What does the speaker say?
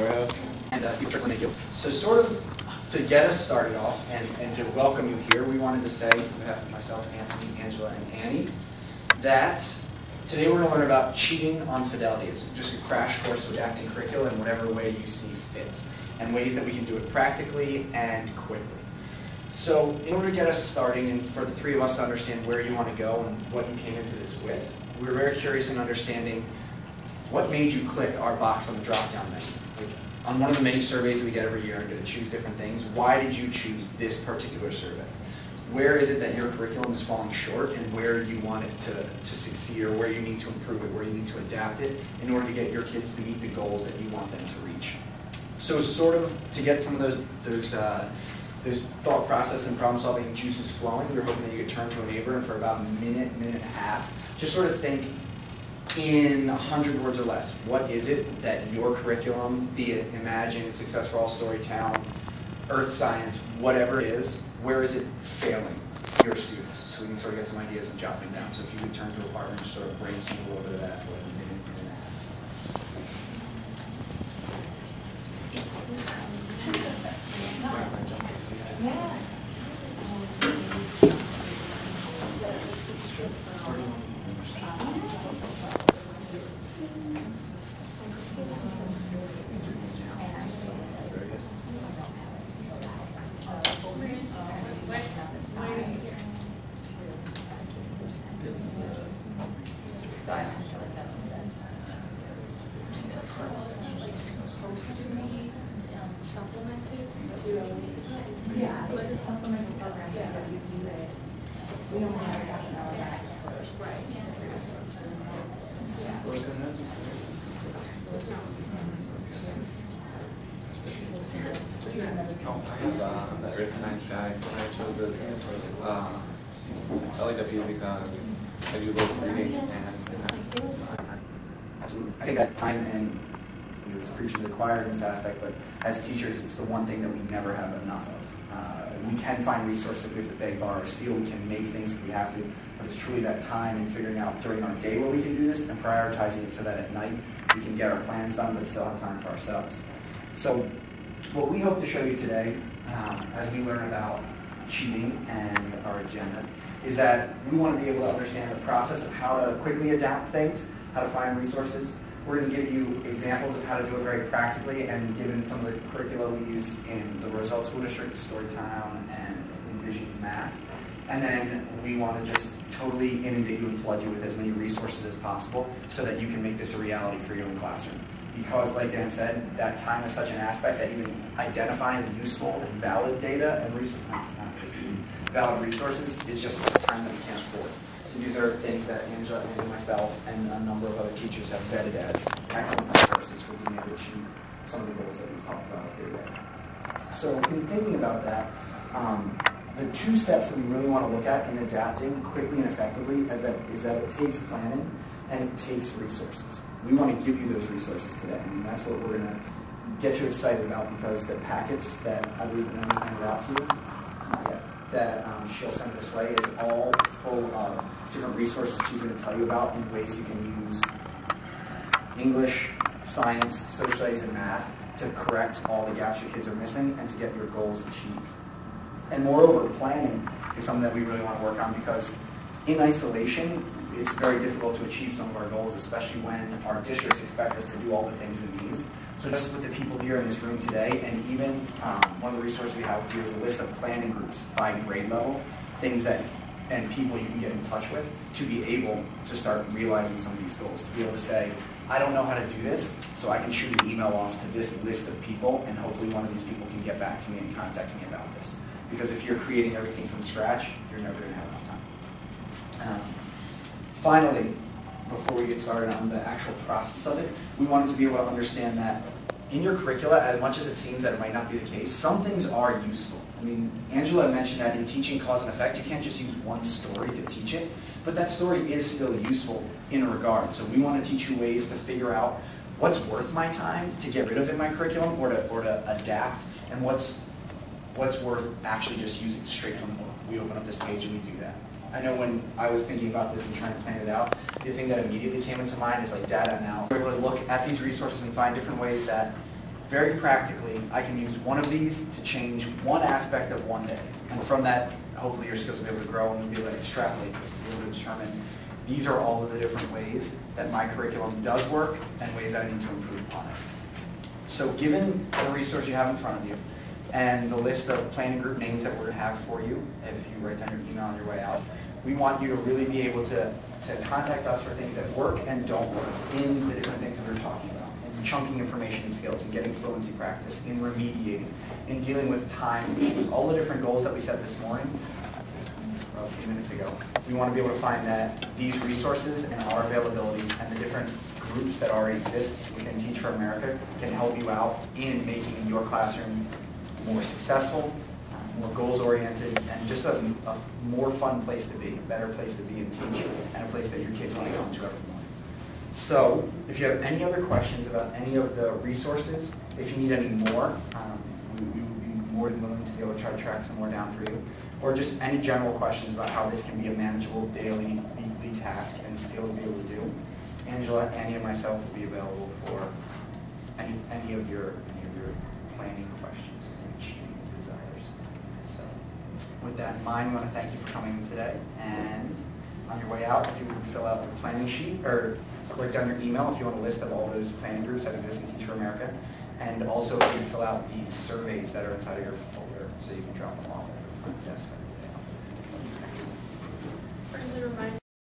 And when they do. So sort of to get us started off and to welcome you here, we wanted to say, on behalf of myself, Anthony, Angela, and Annie, that today we're going to learn about cheating on fidelity. It's just a crash course to adapting curricula in whatever way you see fit, and ways that we can do it practically and quickly. So in order to get us starting, and for the three of us to understand where you want to go and what you came into this with, we were very curious in understanding what made you click our box on the drop-down menu. Like, on one of the many surveys that we get every year and get to choose different things, why did you choose this particular survey? Where is it that your curriculum is falling short, and where you want it to succeed, or where you need to improve it, where you need to adapt it in order to get your kids to meet the goals that you want them to reach? So sort of to get some of those thought process and problem solving juices flowing, we were hoping that you could turn to a neighbor and for about a minute, minute and a half, just sort of think in 100 words or less, what is it that your curriculum, be it Imagine, Success for All, Storytown, Earth Science, whatever it is, where is it failing your students? So we can sort of get some ideas and jot them down. So if you would turn to a partner and just sort of brainstorm a little bit of that for like a minute, minute and a half. Supposed to be supplemented to, yeah, like a supplemental program that you do it. We don't have half an hour back. Right. I have the Earth Science guide. I chose this. I like that because I do both reading and Absolutely. I think that time and it's preaching to the choir in this aspect, but as teachers, it's the one thing that we never have enough of. We can find resources if we have to beg, borrow, or steal. We can make things if we have to, but it's truly that time and figuring out during our day where we can do this and prioritizing it so that at night we can get our plans done but still have time for ourselves. So what we hope to show you today, as we learn about cheating and our agenda, is that we want to be able to understand the process of how to quickly adapt things, how to find resources. We're going to give you examples of how to do it very practically, and given some of the curricula we use in the Roosevelt School District, Storytown, and Envision's Math. And then we want to just totally inundate you and flood you with as many resources as possible so that you can make this a reality for your own classroom. Because, like Dan said, that time is such an aspect that even identifying useful and valid data and valid resources is just time that we can't afford. So these are things that Angela and myself and a number of other teachers have vetted as excellent resources for being able to achieve some of the goals that we've talked about here today. So in thinking about that, the two steps that we really want to look at in adapting quickly and effectively is that it takes planning and it takes resources. We want to give you those resources today. I mean, that's what we're going to get you excited about, because the packets that I believe Annie handed out to you, that she'll send this way, is all full of different resources she's going to tell you about in ways you can use English, science, social studies, and math to correct all the gaps your kids are missing and to get your goals achieved. And moreover, planning is something that we really want to work on, because in isolation, it's very difficult to achieve some of our goals, especially when our districts expect us to do all the things in these. So just with the people here in this room today, and even one of the resources we have here is a list of planning groups by grade level, things that, and people you can get in touch with to be able to start realizing some of these goals, to be able to say, I don't know how to do this, so I can shoot an email off to this list of people, and hopefully one of these people can get back to me and contact me about this. Because if you're creating everything from scratch, you're never going to have enough time. Finally, before we get started on the actual process of it, we wanted to be able to understand that in your curricula, as much as it seems that it might not be the case, some things are useful. I mean, Angela mentioned that in teaching cause and effect, you can't just use one story to teach it, but that story is still useful in a regard. So we want to teach you ways to figure out what's worth my time to get rid of in my curriculum or to adapt, and what's worth actually just using straight from the book. We open up this page and we do that. I know when I was thinking about this and trying to plan it out, the thing that immediately came into mind is like data analysis. We're able to look at these resources and find different ways that very practically, I can use one of these to change one aspect of one day. And from that, hopefully your skills will be able to grow and be able to extrapolate this to be able to determine these are all of the different ways that my curriculum does work and ways that I need to improve upon it. So given the resource you have in front of you and the list of planning group names that we're going to have for you, if you write down your email on your way out, we want you to really be able to contact us for things that work and don't work in the different things that we're talking about, in chunking information and skills, and getting fluency practice, in remediating, in dealing with time issues, all the different goals that we set this morning, a few minutes ago. We want to be able to find that these resources and our availability and the different groups that already exist within Teach for America can help you out in making your classroom more successful, more goals-oriented, and just a more fun place to be, a better place to be and teach, and a place that your kids want to come to every morning. So, if you have any other questions about any of the resources, if you need any more, we would be more than willing to be able to try to track some more down for you, or just any general questions about how this can be a manageable daily, weekly task and skill to be able to do. Angela, Annie, and myself will be available for any of your planning questions and achieving desires. So, with that in mind, we want to thank you for coming today. And on your way out, if you would fill out the planning sheet, or write down your email if you want a list of all those planning groups that exist in Teach for America. And also, if you fill out these surveys that are inside of your folder, so you can drop them off at the front desk. Friendly reminder